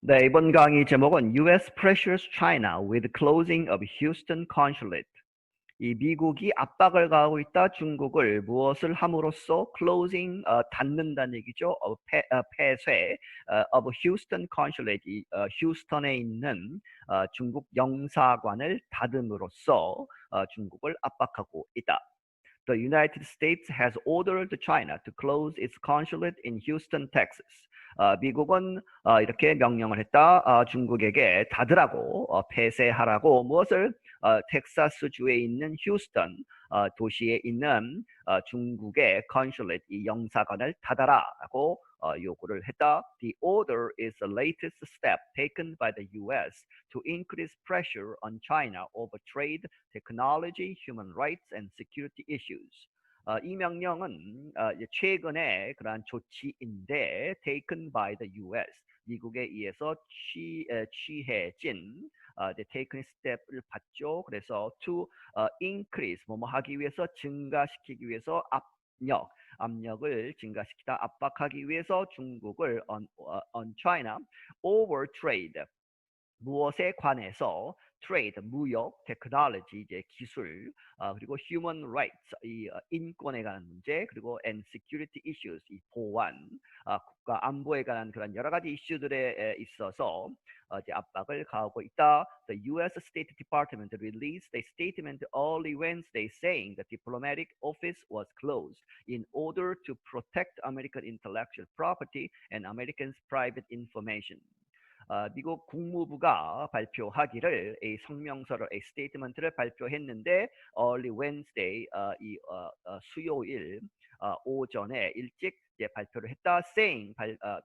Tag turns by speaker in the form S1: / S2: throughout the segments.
S1: 네, 이번 강의 제목은 US pressures China with closing of Houston consulate. 이 미국이 압박을 가하고 있다 중국을 무엇을 함으로써 closing 닫는다는 얘기죠. 폐쇄 of Houston consulate 휴스턴에 있는 중국 영사관을 닫음으로써 중국을 압박하고 있다. The United States has ordered China to close its consulate in Houston, Texas. 미국은 이렇게 명령을 했다. 중국에게 닫으라고 폐쇄하라고 무엇을 텍사스주에 있는 휴스턴 도시에 있는 중국의 consulate 이 영사관을 닫아라라고 요구를 했다. The order is the latest step taken by the U.S. to increase pressure on China over trade, technology, human rights, and security issues. 이 명령은 최근의 그러한 조치인데 taken by the U.S. 미국에 의해서 취해진 taken step을 받죠. 그래서 to increase 뭐뭐 하기 위해서 증가시키기 위해서 압력을 증가시키다 압박하기 위해서 중국을 on China over trade 무엇에 관해서 trade 무역, technology 이제 기술 그리고 human rights 이 인권에 관한 문제 그리고 and security issues 이 보안 국가 안보에 관한 그런 여러 가지 이슈들에 있어서 이제 압박을 가하고 있다. The U.S. State Department released a statement early Wednesday saying the diplomatic office was closed in order to protect American intellectual property and Americans' private information. 미국 국무부가 발표하기를 이 성명서를 이 스테이트먼트를 발표했는데 early Wednesday 수요일 오전에 일찍 발표를 했다. saying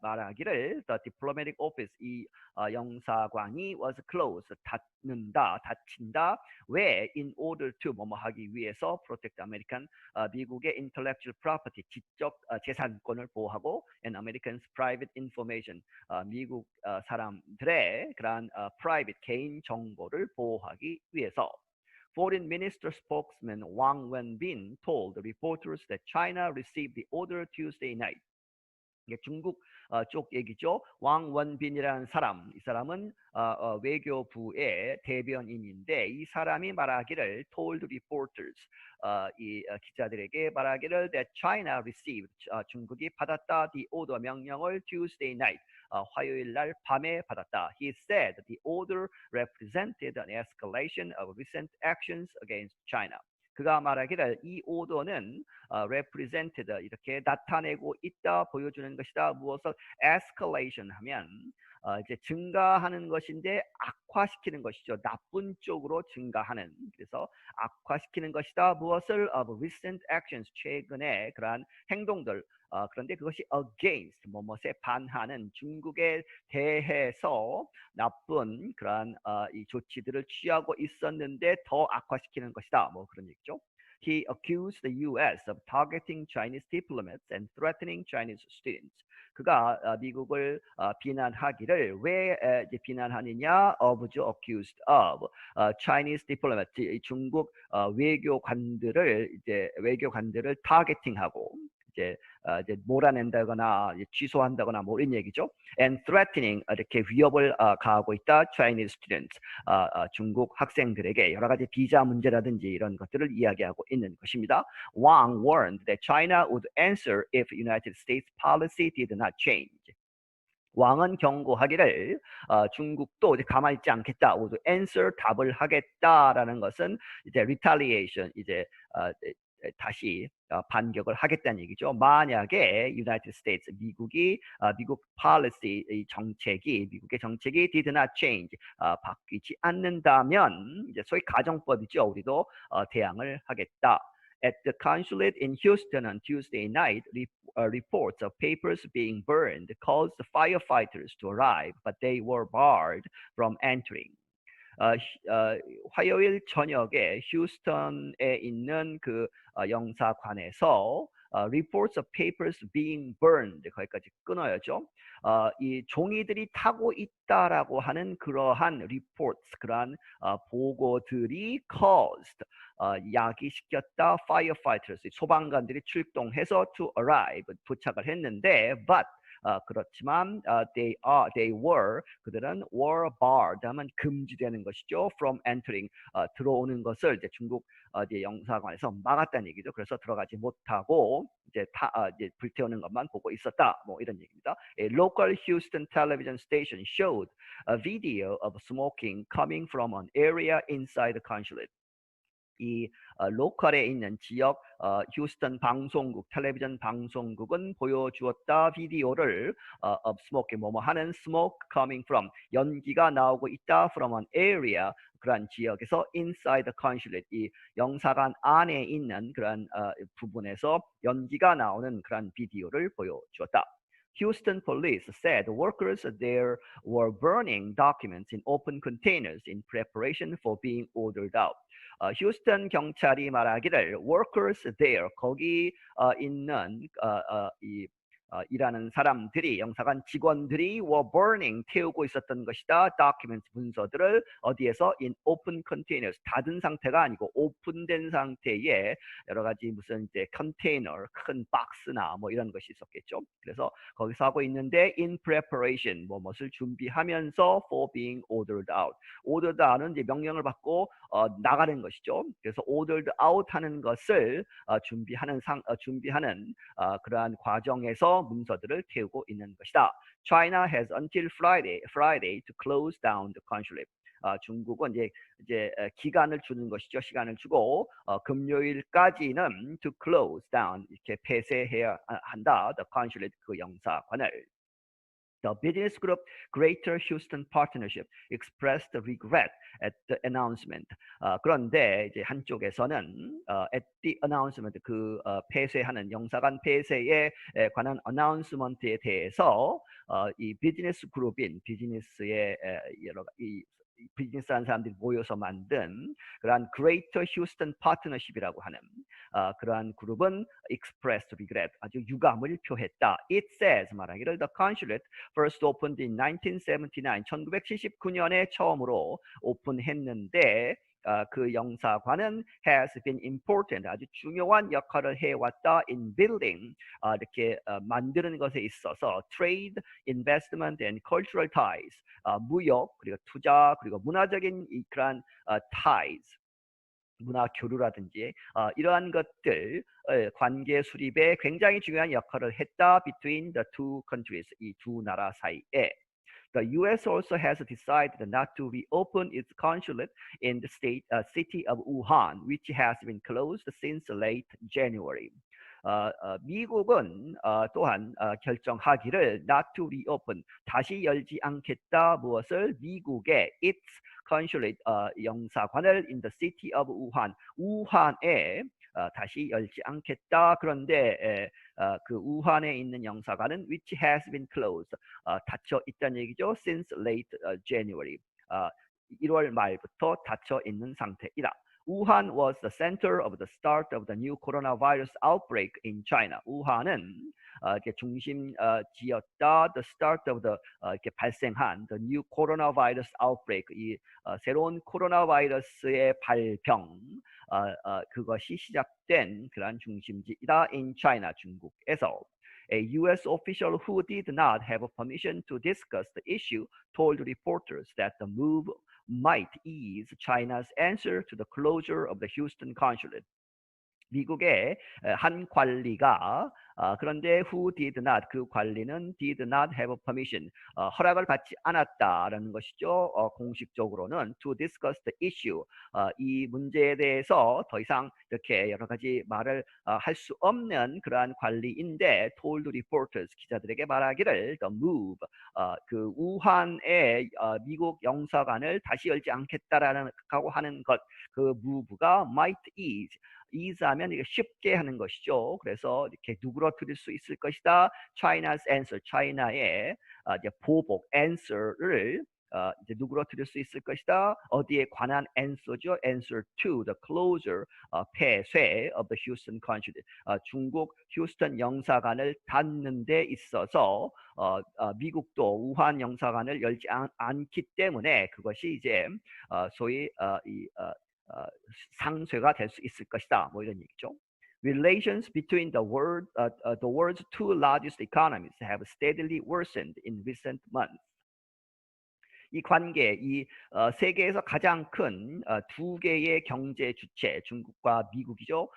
S1: 말하기를 the diplomatic office 이 영사관이 was closed 닫힌다. 왜 in order to 뭐뭐 하기 위해서 protect American 미국의 intellectual property 지적 재산권을 보호하고 and Americans private information 미국 사람들의 그러한 private 개인 정보를 보호하기 위해서. Foreign Minister spokesman Wang Wenbin told reporters that China received the order Tuesday night. 이게 중국 쪽 얘기죠. 왕 원빈이라는 사람, 이 사람은 외교부의 대변인인데 이 사람이 말하기를 told reporters, 이 기자들에게 말하기를 that China received, 중국이 받았다 the order 명령을 Tuesday night, 화요일 날 밤에 받았다. He said the order represented an escalation of recent actions against China. 그가 말하기를 이 오더는 represented 이렇게 나타내고 있다 보여주는 것이다. 무엇을 escalation 하면 이제 증가하는 것인데 악화시키는 것이죠. 나쁜 쪽으로 증가하는. 그래서 악화시키는 것이다. 무엇을 of recent actions 최근의 그러한 행동들. 그런데 그것이 against 뭐뭇에 반하는 중국에 대해서 나쁜 그러한 이 조치들을 취하고 있었는데 더 악화시키는 것이다. 뭐 그런 얘기죠. He accused the U.S. of targeting Chinese diplomats and threatening Chinese students. 그가 미국을 비난하기를 왜 비난하느냐? of죠, accused of Chinese diplomats, 중국 외교관들을 타겟팅하고 이제 몰아낸다거나 취소한다거나 뭐 이런 얘기죠. And threatening 이렇게 위협을 가하고 있다. Chinese students 중국 학생들에게 여러 가지 비자 문제라든지 이런 것들을 이야기하고 있는 것입니다. Wang warned that China would answer if United States policy did not change. 왕은 경고하기를 중국도 이제 가만히 있지 않겠다. would answer 답을 하겠다라는 것은 이제 retaliation 이제 다시 반격을 하겠다는 얘기죠. 만약에 United States 미국 policy 미국의 정책이 did not change 바뀌지 않는다면 이제 소위 가정법이죠. 우리도 대항을 하겠다. At the consulate in Houston on Tuesday night, reports of papers being burned caused the firefighters to arrive, but they were barred from entering. 화요일 저녁에 휴스턴에 있는 그 영사관에서 reports of papers being burned 거기까지 끊어야죠. 이 종이들이 타고 있다라고 하는 그러한 reports 그러한 보고들이 caused 야기시켰다 firefighters 소방관들이 출동해서 to arrive 도착을 했는데 but 그렇지만 they were 그들은 were barred 하면 금지되는 것이죠. from entering 들어오는 것을 이제 중국 이제 영사관에서 막았다는 얘기죠. 그래서 들어가지 못하고 이제 이제 불태우는 것만 보고 있었다. 뭐 이런 얘기입니다. A local Houston television station showed a video of smoking coming from an area inside the consulate. 이 로컬에 있는 지역 휴스턴 방송국 텔레비전 방송국은 보여주었다 비디오를 of smoking 뭐뭐 하는 smoke coming from 연기가 나오고 있다 from an area 그러한 지역에서 inside the consulate 이 영사관 안에 있는 그러한 부분에서 연기가 나오는 그러한 비디오를 보여주었다. Houston police said workers there were burning documents in open containers in preparation for being ordered out. 휴스턴 경찰이 말하기를 workers there 거기 있는 이 일하는 사람들이 영사관 직원들이 were burning 태우고 있었던 것이다. documents 문서들을 어디에서 in open containers 닫은 상태가 아니고 오픈된 상태에 여러 가지 무슨 이제 컨테이너 큰 박스나 뭐 이런 것이 있었겠죠. 그래서 거기서 하고 있는데 in preparation 무엇을 준비하면서 for being ordered out. ordered out은 이제 명령을 받고 나가는 것이죠. 그래서 ordered out 하는 것을 준비하는 그러한 과정에서 문서들을 태우고 있는 것이다. China has until Friday to close down the consulate. 중국은 이제 기간을 주는 것이죠. 시간을 주고 금요일까지는 to close down 이렇게 폐쇄해야 한다. The consulate 그 영사관을. The business group Greater Houston Partnership expressed regret at the announcement. 그런데 이제 한쪽에서는 at the announcement 그 폐쇄하는 영사관 폐쇄에 관한 어나운스먼트에 대해서 이 비즈니스 그룹인 비즈니스의 여러 이 비즈니스하는 사람들이 모여서 만든 그러한 Greater Houston Partnership이라고 하는 그러한 그룹은 expressed regret 아주 유감을 표했다. It says 말하기를 the consulate first opened in 1979 1979년에 처음으로 오픈했는데 그 영사관은 has been important 아주 중요한 역할을 해왔다 in building 이렇게 만드는 것에 있어서 trade, investment and cultural ties 무역 그리고 투자 그리고 문화적인 그러한 ties 문화 교류라든지 이러한 것들 관계 수립에 굉장히 중요한 역할을 했다 between the two countries 이 두 나라 사이에. The U.S. also has decided not to reopen its consulate in the city of Wuhan, which has been closed since late January. 미국은 또한 결정하기를 not to reopen 다시 열지 않겠다 무엇을 미국의 its consulate 영사관을 in the city of Wuhan 우한에 다시 열지 않겠다. 그런데 그 우한에 있는 영사관은 which has been closed 닫혀 있다는 얘기죠. since late January 1월 말부터 닫혀 있는 상태이다. Wuhan was the center of the start of the new coronavirus outbreak in China. 우한은 이렇게 중심지였다. The start of the 이렇게 발생한 the new coronavirus outbreak 이 새로운 코로나 바이러스의 발병 그것이 시작된 그런 중심지이다. in China 중국에서. A U.S. official who did not have permission to discuss the issue told reporters that the move might ease China's answer to the closure of the Houston consulate. 미국의 한 관리가 그런데 who did not 그 관리는 did not have permission 허락을 받지 않았다라는 것이죠. 공식적으로는 to discuss the issue 이 문제에 대해서 더 이상 이렇게 여러 가지 말을 할 수 없는 그러한 관리인데 told reporters 기자들에게 말하기를 the move 그 우한의 미국 영사관을 다시 열지 않겠다라고 하는 것 그 move가 might ease ease하면 이게 쉽게 하는 것이죠. 그래서 이렇게 누그러뜨릴 수 있을 것이다. China's answer, China의 이제 보복 answer를 이제 누그러뜨릴 수 있을 것이다. 어디에 관한 answer죠? Answer to the closure, 폐쇄 of the Houston consulate. 중국 휴스턴 영사관을 닫는 데 있어서 미국도 우한 영사관을 열지 않기 때문에 그것이 이제 소위 이 상쇄가 될 수 있을 것이다. 뭐 이런 얘기죠. Relations between the world's two largest economies have steadily worsened in recent months. 이 관계, 세계에서 가장 큰 두 개의 경제 주체, 중국과 미국이죠.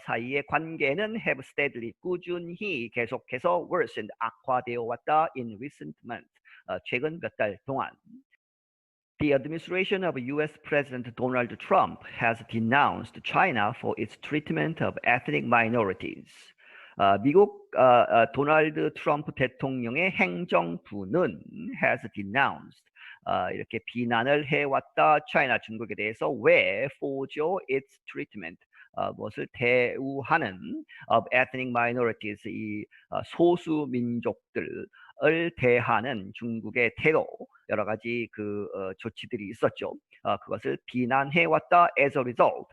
S1: 사이의 관계는 have steadily, 꾸준히 계속해서 worsened, 악화되어 왔다 in recent months, 최근 몇 달 동안. The administration of US President Donald Trump has denounced China for its treatment of ethnic minorities. 미국 도널드 트럼프 대통령의 행정부는 has denounced 이렇게 비난을 해왔다 차이나 중국에 대해서 왜 for its treatment 무엇을 대우하는 of ethnic minorities 이 소수 민족들을 대하는 중국의 태도 여러 가지 조치들이 있었죠. 그것을 비난해왔다 as a result.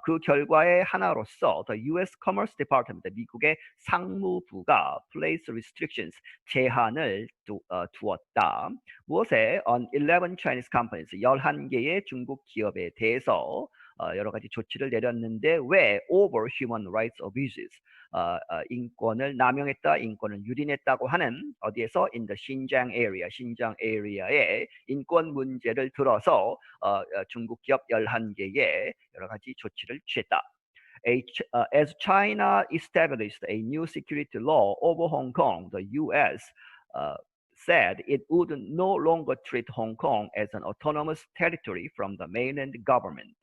S1: 그 결과의 하나로서 the U.S. Commerce Department, 미국의 상무부가 place restrictions, 제한을 두었다. 무엇에? On 11 Chinese companies, 11개의 중국 기업에 대해서 여러 가지 조치를 내렸는데 왜? Over human rights abuses. 인권을 남용했다, 인권을 유린했다고 하는 어디에서? In the Xinjiang area, 신장 에리아의 인권 문제를 들어서 중국 기업 11개의 여러 가지 조치를 취했다. As China established a new security law over Hong Kong, the U.S. Said it would no longer treat Hong Kong as an autonomous territory from the mainland government.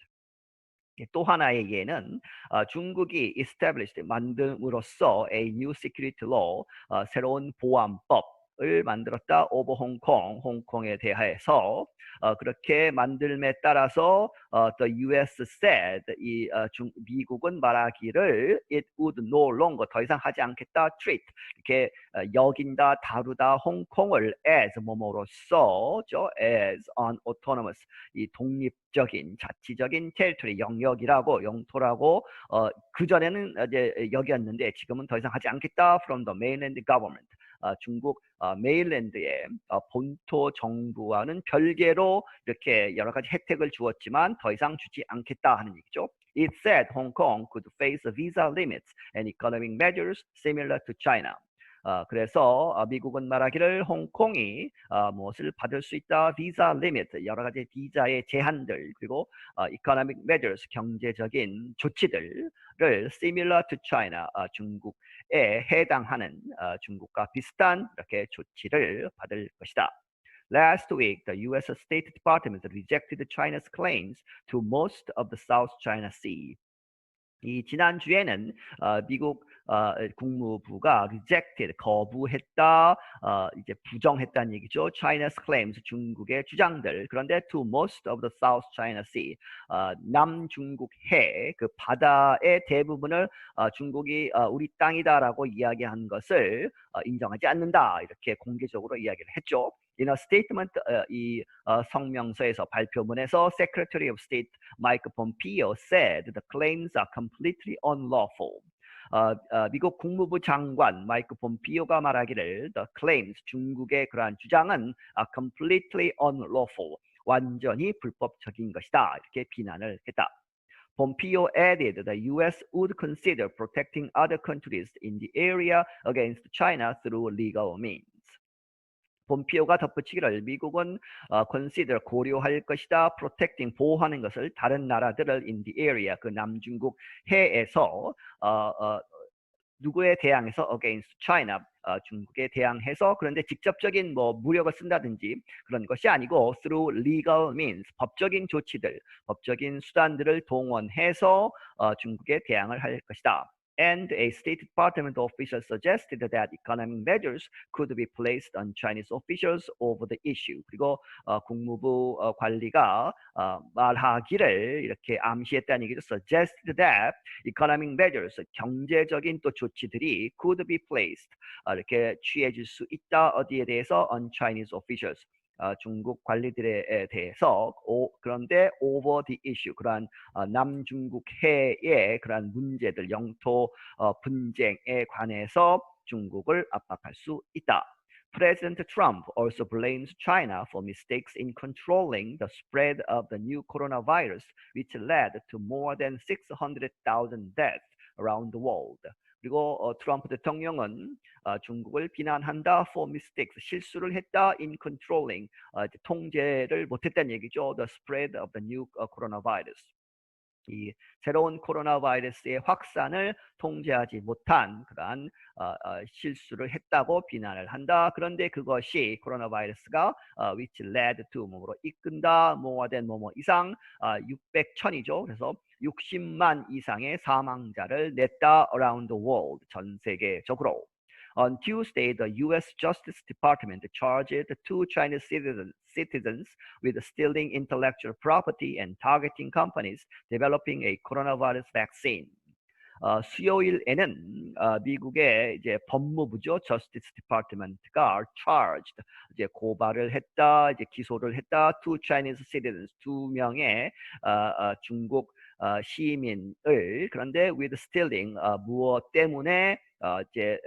S1: 또 하나의 예는 중국이 established 만듦으로써 a new security law 새로운 보안법을 만들었다 over Hong Kong 홍콩에 대해서 그렇게 만듦에 따라서 the U.S. said 미국은 말하기를 it would no longer 더 이상 하지 않겠다 treat 이렇게 여긴다 다루다 홍콩을 as 뭐뭐로서 as an autonomous 이 독립적인 자치적인 territory 영역이라고 영토라고 그 전에는 이제 여기였는데 지금은 더 이상 하지 않겠다 from the mainland government. 중국 메인랜드의 본토 정부와는 별개로 이렇게 여러 가지 혜택을 주었지만 더 이상 주지 않겠다 하는 얘기죠. It said Hong Kong could face visa limits and economic measures similar to China. 그래서 미국은 말하기를 홍콩이 무엇을 받을 수 있다? 비자 리미트, 여러 가지 비자의 제한들, 그리고 economic measures, 경제적인 조치들을 similar to China, 중국에 해당하는 중국과 비슷한 이렇게 조치를 받을 것이다. Last week, the U.S. State Department rejected China's claims to most of the South China Sea. 이 지난주에는 미국 국무부가 rejected 거부했다 이제 부정했다는 얘기죠. China's claims 중국의 주장들. 그런데 to most of the South China Sea 남중국해 그 바다의 대부분을 중국이 우리 땅이다라고 이야기한 것을 인정하지 않는다 이렇게 공개적으로 이야기를 했죠. In a statement, 이 성명서에서 발표문에서 Secretary of State Mike Pompeo said the claims are completely unlawful. 미국 국무부 장관 마이크 폼피오가 말하기를 the claims 중국의 그러한 주장은 completely unlawful 완전히 불법적인 것이다 이렇게 비난을 했다. Pompeo added the U.S. would consider protecting other countries in the area against China through legal means. 폼피오가 덧붙이기를 미국은 consider 고려할 것이다, protecting 보호하는 것을 다른 나라들을 in the area 그 남중국 해에서 누구에 대항해서 against China 중국에 대항해서 그런데 직접적인 뭐 무력을 쓴다든지 그런 것이 아니고 through legal means 법적인 조치들, 법적인 수단들을 동원해서 중국에 대항을 할 것이다. And a State Department official suggested that economic measures could be placed on Chinese officials over the issue. 그리고 국무부 관리가 말하기를 이렇게 암시했다는 얘기죠. Suggested that economic measures, 경제적인 또 조치들이 could be placed, 이렇게 취해질 수 있다. 어디에 대해서? On Chinese officials. 중국 관리들에 대해서 그런데 over the issue 그러한 남중국 해의 그러한 문제들 영토 분쟁에 관해서 중국을 압박할 수 있다. President Trump also blames China for mistakes in controlling the spread of the new coronavirus, which led to more than 600,000 deaths around the world. 그리고 트럼프 대통령은 중국을 비난한다 for mistakes, 실수를 했다 in controlling, 통제를 못했다는 얘기죠. The spread of the new coronavirus. 이 새로운 코로나 바이러스의 확산을 통제하지 못한 그러한 실수를 했다고 비난을 한다. 그런데 그것이 코로나 바이러스가 which led to 뭐로 이끈다. more than 뭐뭐 이상 600, 1000이죠. 그래서 60만 이상의 사망자를 냈다. around the world, 전 세계적으로. On Tuesday, the U.S. Justice Department charged two Chinese citizens with stealing intellectual property and targeting companies developing a coronavirus vaccine. 수요일에는 미국의 이제 법무부죠, Justice Department가 charged, 이제 고발을 했다, 이제 기소를 했다. Two Chinese citizens, 두 명의 중국 시민을, 그런데 with stealing, 무엇 때문에 이제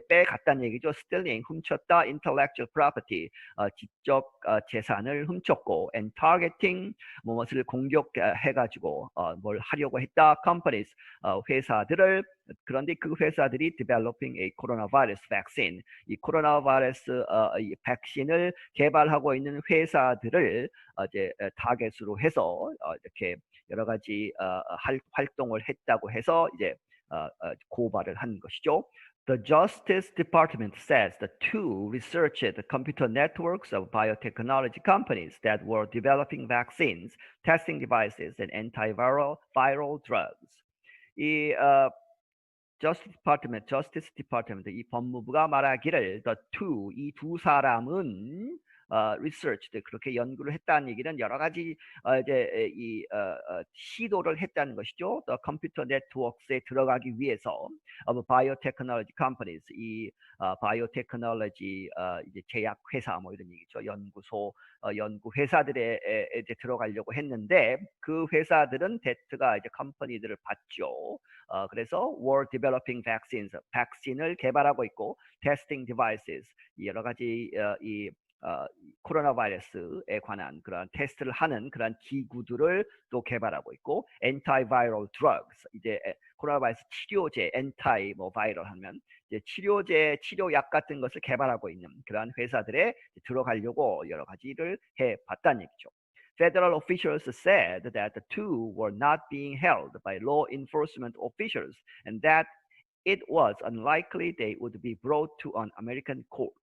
S1: 빼갔다는 얘기죠. stealing, 훔쳤다. intellectual property, 지적 재산을 훔쳤고, and targeting, 무엇을 공격해가지고 뭘 하려고 했다. companies, 회사들을, 그런데 그 회사들이 developing a coronavirus vaccine, 이 코로나 바이러스 이 백신을 개발하고 있는 회사들을 이제 타겟으로 해서 이렇게 여러 가지 활동을 했다고 해서 이제 고발을 한 것이죠. The Justice Department says the two researched computer networks of biotechnology companies that were developing vaccines, testing devices, and antiviral drugs. 이 Justice Department, 이 법무부가 말하기를 the two, 이 두 사람은 researched, 그렇게 연구를 했다는 얘기는 여러 가지 이제 이 시도를 했다는 것이죠. The computer networks에 들어가기 위해서 of biotechnology companies, 이 바이오테크놀로지 이제 제약 회사 뭐 이런 얘기죠. 연구소, 연구 회사들에 이제 들어가려고 했는데 그 회사들은 데트가 이제 컴퍼니들을 받죠. 그래서 were developing vaccines, 백신을 개발하고 있고, testing devices, 여러 가지 이 코로나 바이러스에 관한 그런 테스트를 하는 그런 기구들을 또 개발하고 있고, antiviral drugs, 이제 코로나 바이러스 치료제, anti 뭐 viral 하면 이제 치료제, 치료약 같은 것을 개발하고 있는 그런 회사들에 들어가려고 여러 가지를 해봤다는 얘기죠. Federal officials said that the two were not being held by law enforcement officials and that it was unlikely they would be brought to an American court.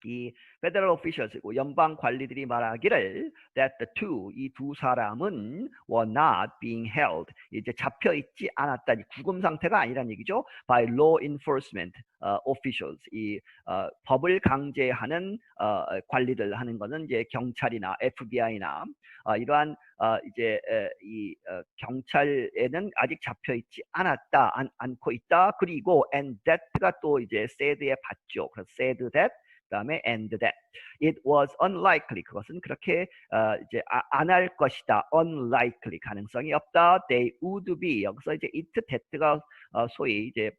S1: 이 federal officials이고 연방 관리들이 말하기를 that the two, 이 두 사람은 were not being held, 이제 잡혀 있지 않았다, 구금 상태가 아니란 얘기죠. by law enforcement officials, 이 법을 강제하는 관리들 하는 거는 이제 경찰이나 FBI나 이러한 이제 이 경찰에는 아직 잡혀 있지 않았다, 않고 있다. 그리고 and that가 또 이제 said에 받죠. 그래서 said that, 그다음에 and that. It was unlikely, 그것은 그렇게 이제 안 할 것이다. unlikely, 가능성이 없다. They would be, 여기서 이제 it, that가 소위 이제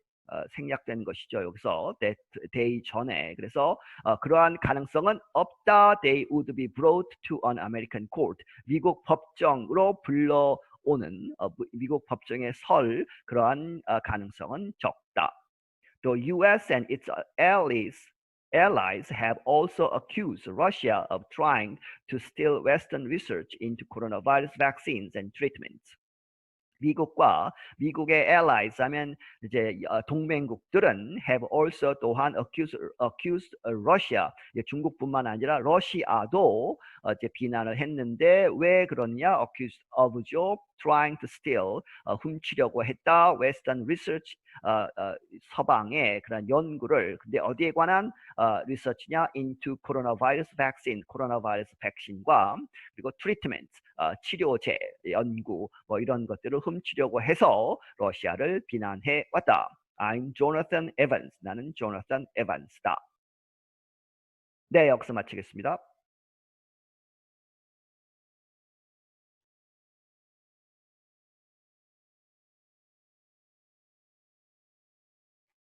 S1: 생략된 것이죠. 여기서 that, they 전에. 그래서 그러한 가능성은 없다. They would be brought to an American court, 미국 법정으로 불러오는 미국 법정에 설 그러한 가능성은 적다. The U.S. and its allies have also accused Russia of trying to steal Western research into coronavirus vaccines and treatments. 미국과 미국의 allies 하면 이제 동맹국들은 have also 또한 accused Russia, 중국뿐만 아니라 러시아도 이제 비난을 했는데 왜 그러냐? accused of죠. trying to steal, 훔치려고 했다. Western research, 서방의 그런 연구를. 근데 어디에 관한 research냐? into coronavirus vaccine, 코로나 바이러스 백신과 그리고 treatment, 치료제 연구 뭐 이런 것들을 훔치려고 해서 러시아를 비난해 왔다. I'm Jonathan Evans. 나는 조나탄 에반스다. 네, 여기서 마치겠습니다.